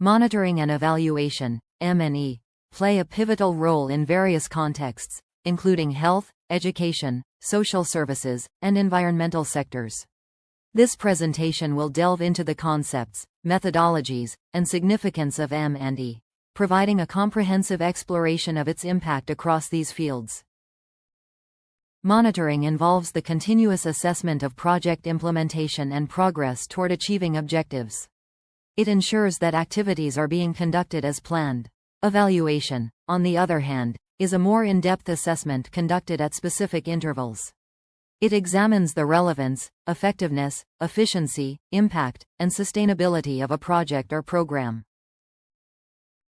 Monitoring and evaluation, M&E, play a pivotal role in various contexts, including health, education, social services, and environmental sectors. This presentation will delve into the concepts, methodologies, and significance of M&E, providing a comprehensive exploration of its impact across these fields. Monitoring involves the continuous assessment of project implementation and progress toward achieving objectives. It ensures that activities are being conducted as planned. Evaluation, on the other hand, is a more in-depth assessment conducted at specific intervals. It examines the relevance, effectiveness, efficiency, impact, and sustainability of a project or program.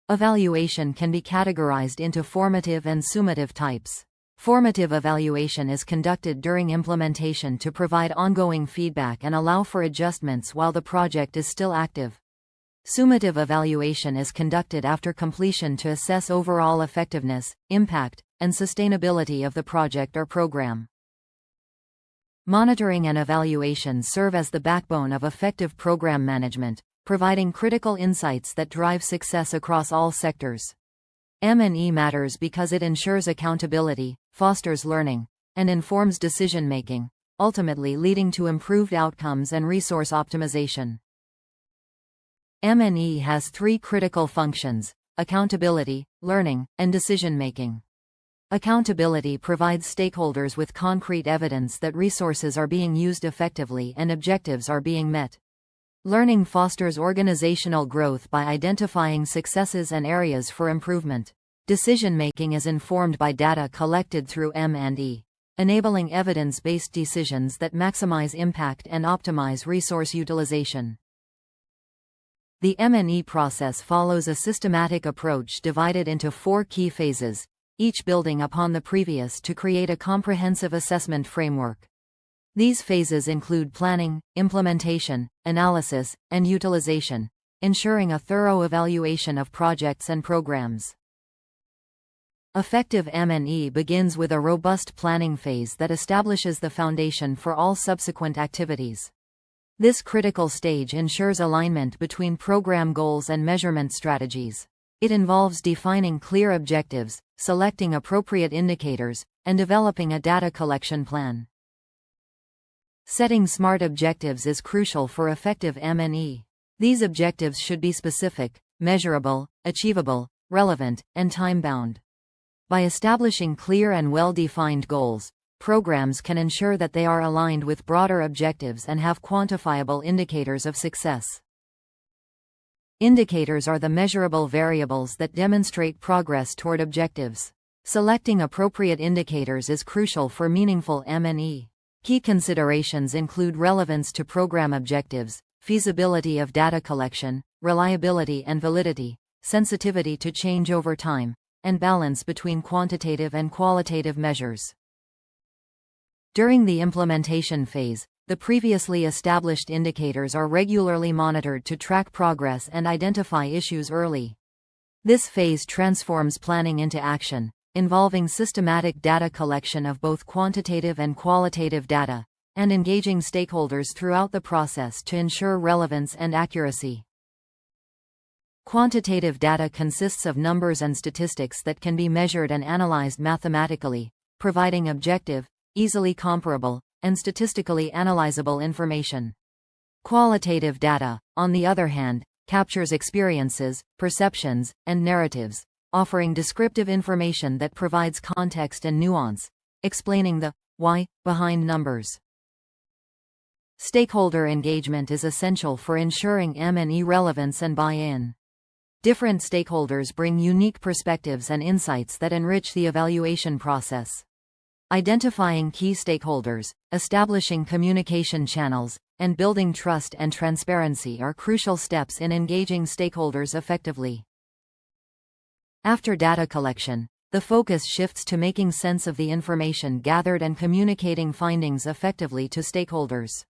Evaluation can be categorized into formative and summative types. Formative evaluation is conducted during implementation to provide ongoing feedback and allow for adjustments while the project is still active. Summative evaluation is conducted after completion to assess overall effectiveness, impact, and sustainability of the project or program. Monitoring and evaluation serve as the backbone of effective program management, providing critical insights that drive success across all sectors. M&E matters because it ensures accountability, fosters learning, and informs decision-making, ultimately leading to improved outcomes and resource optimization. M&E has three critical functions: accountability, learning, and decision-making. Accountability provides stakeholders with concrete evidence that resources are being used effectively and objectives are being met. Learning fosters organizational growth by identifying successes and areas for improvement. Decision-making is informed by data collected through M&E, enabling evidence-based decisions that maximize impact and optimize resource utilization. The M&E process follows a systematic approach divided into 4 key phases, each building upon the previous to create a comprehensive assessment framework. These phases include planning, implementation, analysis, and utilization, ensuring a thorough evaluation of projects and programs. Effective M&E begins with a robust planning phase that establishes the foundation for all subsequent activities. This critical stage ensures alignment between program goals and measurement strategies. It involves defining clear objectives, selecting appropriate indicators, and developing a data collection plan. Setting SMART objectives is crucial for effective M&E. These objectives should be specific, measurable, achievable, relevant, and time-bound. By establishing clear and well-defined goals, programs can ensure that they are aligned with broader objectives and have quantifiable indicators of success. Indicators are the measurable variables that demonstrate progress toward objectives. Selecting appropriate indicators is crucial for meaningful M&E. Key considerations include relevance to program objectives, feasibility of data collection, reliability and validity, sensitivity to change over time, and balance between quantitative and qualitative measures. During the implementation phase, the previously established indicators are regularly monitored to track progress and identify issues early. This phase transforms planning into action, involving systematic data collection of both quantitative and qualitative data, and engaging stakeholders throughout the process to ensure relevance and accuracy. Quantitative data consists of numbers and statistics that can be measured and analyzed mathematically, providing objective, easily comparable, and statistically analyzable information. Qualitative data, on the other hand, captures experiences, perceptions, and narratives, offering descriptive information that provides context and nuance, explaining the why behind numbers. Stakeholder engagement is essential for ensuring M&E relevance and buy-in. Different stakeholders bring unique perspectives and insights that enrich the evaluation process. Identifying key stakeholders, establishing communication channels, and building trust and transparency are crucial steps in engaging stakeholders effectively. After data collection, the focus shifts to making sense of the information gathered and communicating findings effectively to stakeholders.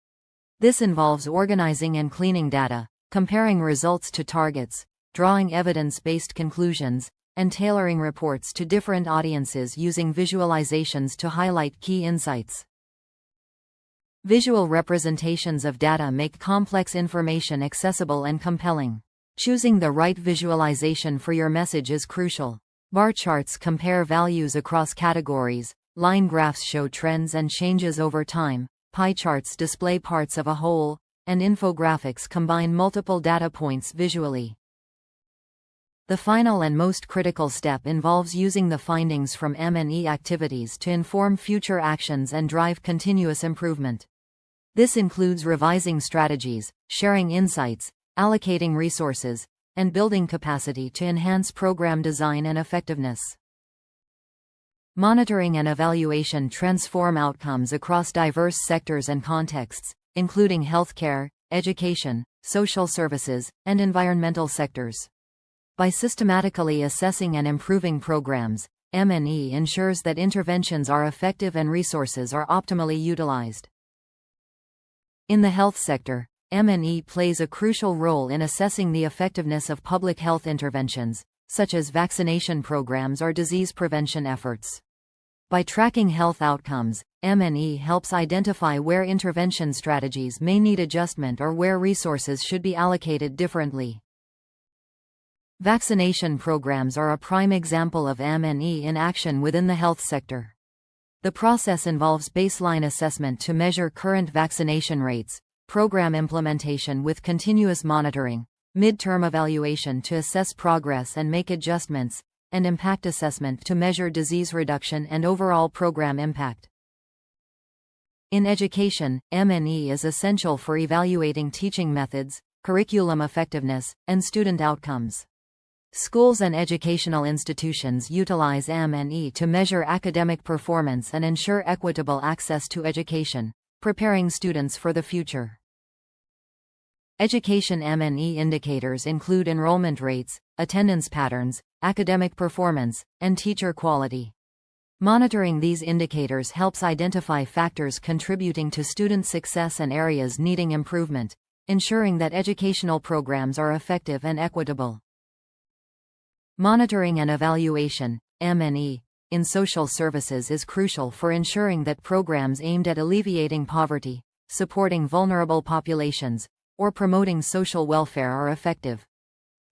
This involves organizing and cleaning data, comparing results to targets, drawing evidence-based conclusions, and tailoring reports to different audiences using visualizations to highlight key insights. Visual representations of data make complex information accessible and compelling. Choosing the right visualization for your message is crucial. Bar charts compare values across categories, line graphs show trends and changes over time, pie charts display parts of a whole, and infographics combine multiple data points visually. The final and most critical step involves using the findings from M&E activities to inform future actions and drive continuous improvement. This includes revising strategies, sharing insights, allocating resources, and building capacity to enhance program design and effectiveness. Monitoring and evaluation transform outcomes across diverse sectors and contexts, including healthcare, education, social services, and environmental sectors. By systematically assessing and improving programs, M&E ensures that interventions are effective and resources are optimally utilized. In the health sector, M&E plays a crucial role in assessing the effectiveness of public health interventions, such as vaccination programs or disease prevention efforts. By tracking health outcomes, M&E helps identify where intervention strategies may need adjustment or where resources should be allocated differently. Vaccination programs are a prime example of M&E in action within the health sector. The process involves baseline assessment to measure current vaccination rates, program implementation with continuous monitoring, midterm evaluation to assess progress and make adjustments, and impact assessment to measure disease reduction and overall program impact. In education, M&E is essential for evaluating teaching methods, curriculum effectiveness, and student outcomes. Schools and educational institutions utilize M&E to measure academic performance and ensure equitable access to education, preparing students for the future. Education M&E indicators include enrollment rates, attendance patterns, academic performance, and teacher quality. Monitoring these indicators helps identify factors contributing to student success and areas needing improvement, ensuring that educational programs are effective and equitable. Monitoring and evaluation, M&E, in social services is crucial for ensuring that programs aimed at alleviating poverty, supporting vulnerable populations, or promoting social welfare are effective.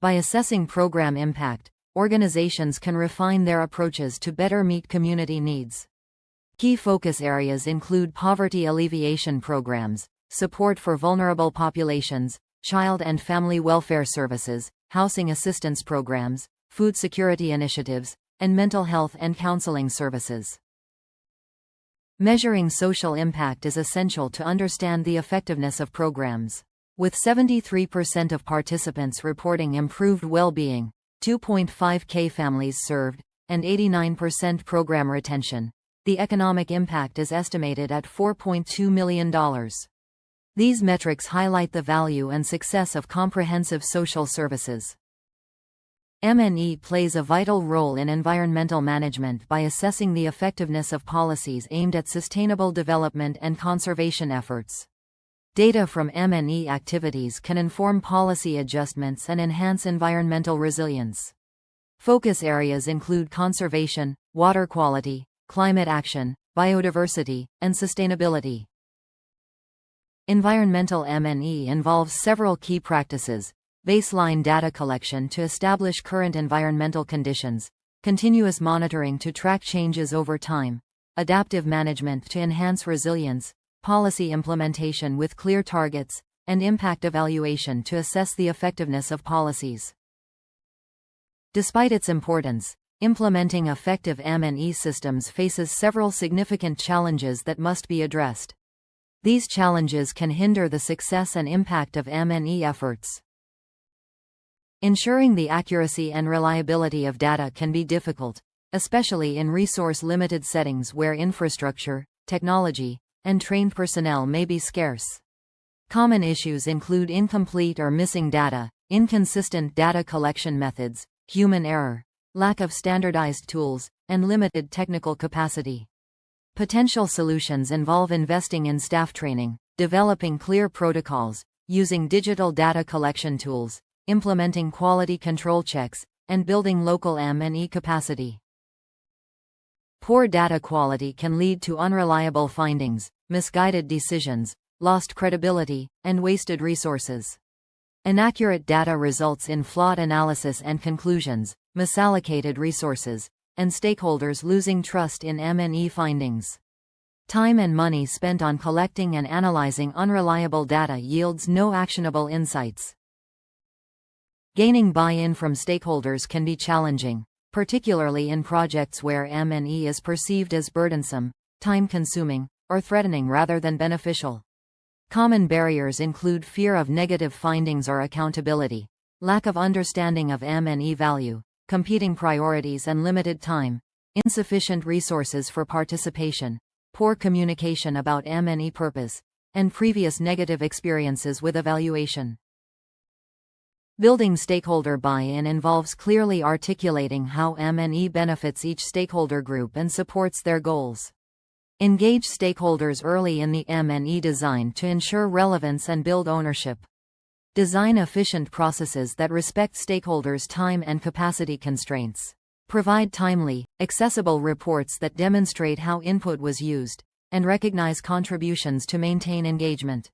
By assessing program impact, organizations can refine their approaches to better meet community needs. Key focus areas include poverty alleviation programs, support for vulnerable populations, child and family welfare services, housing assistance programs, food security initiatives, and mental health and counseling services. Measuring social impact is essential to understand the effectiveness of programs. With 73% of participants reporting improved well-being, 2.5K families served, and 89% program retention, the economic impact is estimated at $4.2 million. These metrics highlight the value and success of comprehensive social services. M&E plays a vital role in environmental management by assessing the effectiveness of policies aimed at sustainable development and conservation efforts. Data from M&E activities can inform policy adjustments and enhance environmental resilience. Focus areas include conservation, water quality, climate action, biodiversity, and sustainability. Environmental M&E involves several key practices: baseline data collection to establish current environmental conditions, continuous monitoring to track changes over time, adaptive management to enhance resilience, policy implementation with clear targets, and impact evaluation to assess the effectiveness of policies. Despite its importance, implementing effective M&E systems faces several significant challenges that must be addressed. These challenges can hinder the success and impact of M&E efforts. Ensuring the accuracy and reliability of data can be difficult, especially in resource-limited settings where infrastructure, technology, and trained personnel may be scarce. Common issues include incomplete or missing data, inconsistent data collection methods, human error, lack of standardized tools, and limited technical capacity. Potential solutions involve investing in staff training, developing clear protocols, using digital data collection tools, implementing quality control checks, and building local M&E capacity. Poor data quality can lead to unreliable findings, misguided decisions, lost credibility, and wasted resources. Inaccurate data results in flawed analysis and conclusions, misallocated resources, and stakeholders losing trust in M&E findings. Time and money spent on collecting and analyzing unreliable data yields no actionable insights. Gaining buy-in from stakeholders can be challenging, particularly in projects where M&E is perceived as burdensome, time-consuming, or threatening rather than beneficial. Common barriers include fear of negative findings or accountability, lack of understanding of M&E value, competing priorities and limited time, insufficient resources for participation, poor communication about M&E purpose, and previous negative experiences with evaluation. Building stakeholder buy-in involves clearly articulating how M&E benefits each stakeholder group and supports their goals. Engage stakeholders early in the M&E design to ensure relevance and build ownership. Design efficient processes that respect stakeholders' time and capacity constraints. Provide timely, accessible reports that demonstrate how input was used, and recognize contributions to maintain engagement.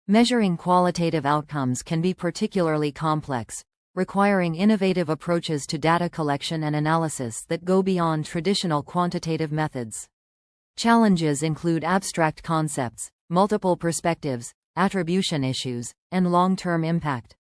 Measuring qualitative outcomes can be particularly complex, requiring innovative approaches to data collection and analysis that go beyond traditional quantitative methods. Challenges include abstract concepts, multiple perspectives, attribution issues, and long-term impact.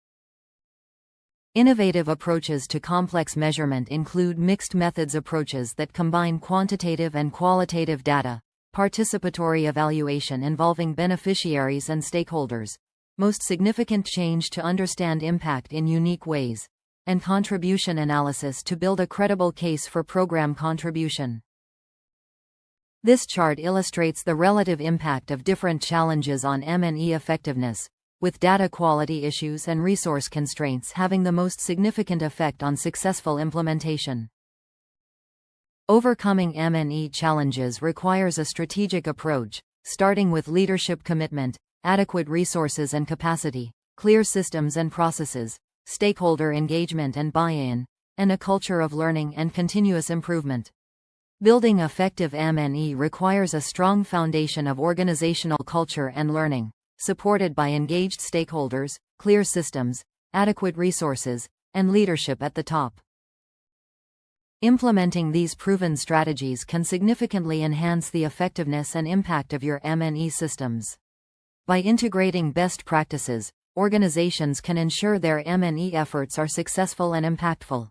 Innovative approaches to complex measurement include mixed methods approaches that combine quantitative and qualitative data, participatory evaluation involving beneficiaries and stakeholders, most significant change to understand impact in unique ways, and contribution analysis to build a credible case for program contribution. This chart illustrates the relative impact of different challenges on M&E effectiveness, with data quality issues and resource constraints having the most significant effect on successful implementation. Overcoming M&E challenges requires a strategic approach, starting with leadership commitment, adequate resources and capacity, clear systems and processes, stakeholder engagement and buy-in, and a culture of learning and continuous improvement. Building effective M&E requires a strong foundation of organizational culture and learning, supported by engaged stakeholders, clear systems, adequate resources, and leadership at the top. Implementing these proven strategies can significantly enhance the effectiveness and impact of your M&E systems. By integrating best practices, organizations can ensure their M&E efforts are successful and impactful.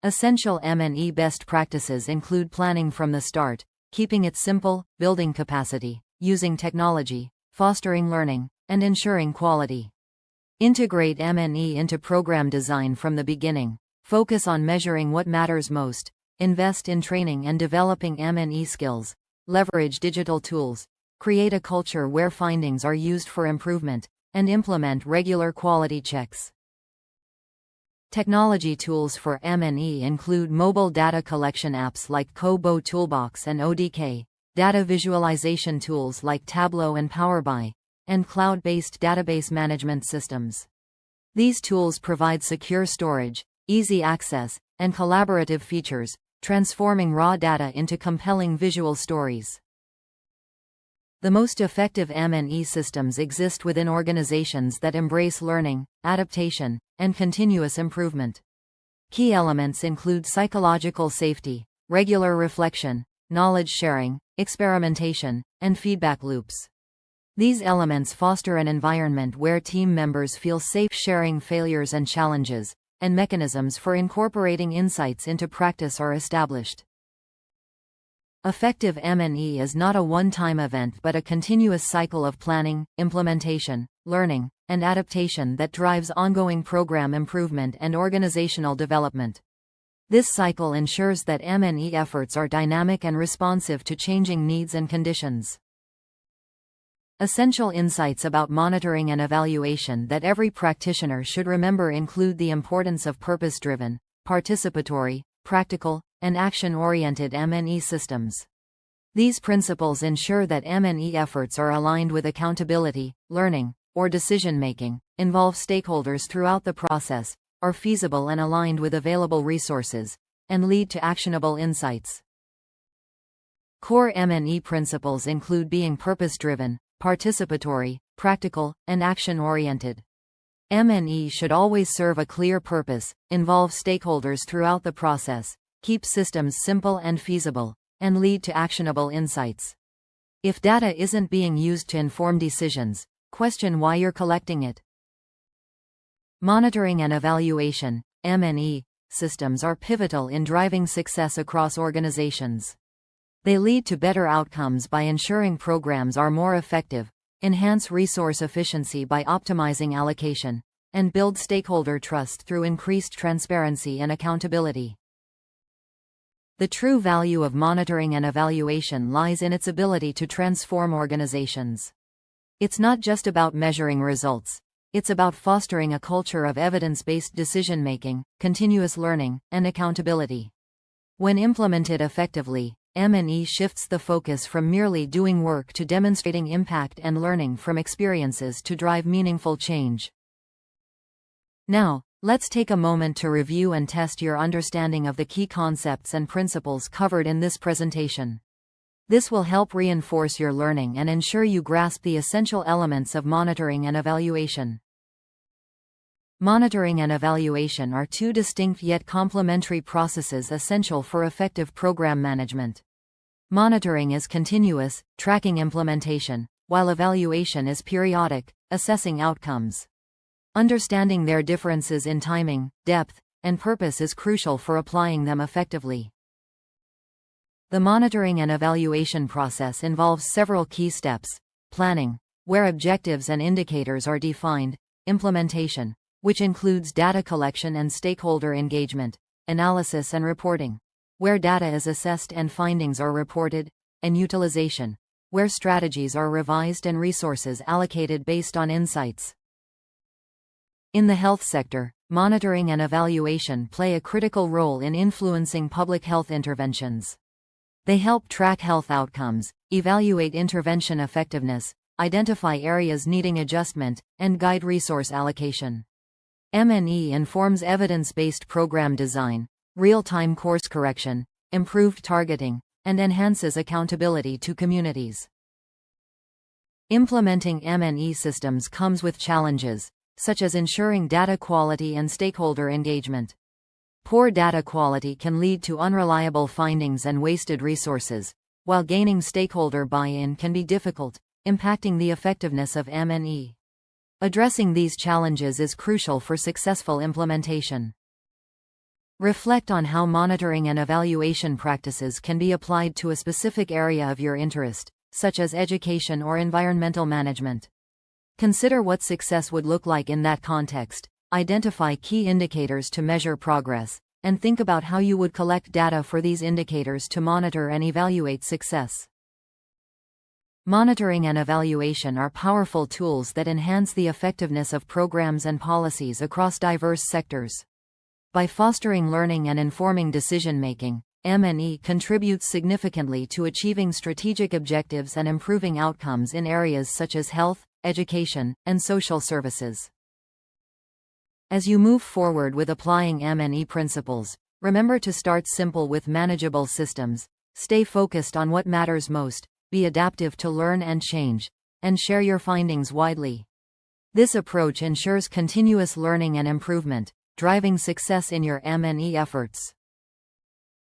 Essential M&E best practices include planning from the start, keeping it simple, building capacity, using technology, fostering learning, and ensuring quality. Integrate M&E into program design from the beginning. Focus on measuring what matters most. Invest in training and developing M&E skills. Leverage digital tools. Create a culture where findings are used for improvement, and implement regular quality checks. Technology tools for M&E include mobile data collection apps like Kobo Toolbox and ODK, data visualization tools like Tableau and Power BI, and cloud-based database management systems. These tools provide secure storage, easy access, and collaborative features, transforming raw data into compelling visual stories. The most effective M&E systems exist within organizations that embrace learning, adaptation, and continuous improvement. Key elements include psychological safety, regular reflection, knowledge sharing, experimentation, and feedback loops. These elements foster an environment where team members feel safe sharing failures and challenges, and mechanisms for incorporating insights into practice are established. Effective M&E is not a one-time event but a continuous cycle of planning, implementation, learning, and adaptation that drives ongoing program improvement and organizational development. This cycle ensures that M&E efforts are dynamic and responsive to changing needs and conditions. Essential insights about monitoring and evaluation that every practitioner should remember include the importance of purpose-driven, participatory, practical, and action-oriented M&E systems. These principles ensure that M&E efforts are aligned with accountability, learning, or decision-making, involve stakeholders throughout the process, are feasible and aligned with available resources, and lead to actionable insights. Core M&E principles include being purpose-driven, participatory, practical, and action-oriented. M&E should always serve a clear purpose, involve stakeholders throughout the process, keep systems simple and feasible, and lead to actionable insights. If data isn't being used to inform decisions, question why you're collecting it. Monitoring and evaluation, M&E, systems are pivotal in driving success across organizations. They lead to better outcomes by ensuring programs are more effective, enhance resource efficiency by optimizing allocation, and build stakeholder trust through increased transparency and accountability. The true value of monitoring and evaluation lies in its ability to transform organizations. It's not just about measuring results. It's about fostering a culture of evidence-based decision-making, continuous learning, and accountability. When implemented effectively, M&E shifts the focus from merely doing work to demonstrating impact and learning from experiences to drive meaningful change. Now, let's take a moment to review and test your understanding of the key concepts and principles covered in this presentation. This will help reinforce your learning and ensure you grasp the essential elements of monitoring and evaluation. Monitoring and evaluation are two distinct yet complementary processes essential for effective program management. Monitoring is continuous, tracking implementation, while evaluation is periodic, assessing outcomes. Understanding their differences in timing, depth, and purpose is crucial for applying them effectively. The monitoring and evaluation process involves several key steps: planning, where objectives and indicators are defined; implementation, which includes data collection and stakeholder engagement; analysis and reporting, where data is assessed and findings are reported; and utilization, where strategies are revised and resources allocated based on insights. In the health sector, monitoring and evaluation play a critical role in influencing public health interventions. They help track health outcomes, evaluate intervention effectiveness, identify areas needing adjustment, and guide resource allocation. M&E informs evidence-based program design, real-time course correction, improved targeting, and enhances accountability to communities. Implementing M&E systems comes with challenges, such as ensuring data quality and stakeholder engagement. Poor data quality can lead to unreliable findings and wasted resources, while gaining stakeholder buy-in can be difficult, impacting the effectiveness of M&E. Addressing these challenges is crucial for successful implementation. Reflect on how monitoring and evaluation practices can be applied to a specific area of your interest, such as education or environmental management. Consider what success would look like in that context, identify key indicators to measure progress, and think about how you would collect data for these indicators to monitor and evaluate success. Monitoring and evaluation are powerful tools that enhance the effectiveness of programs and policies across diverse sectors. By fostering learning and informing decision-making, M&E contributes significantly to achieving strategic objectives and improving outcomes in areas such as health, education, and social services. As you move forward with applying M&E principles, remember to start simple with manageable systems, stay focused on what matters most, be adaptive to learn and change, and share your findings widely. This approach ensures continuous learning and improvement, driving success in your M&E efforts.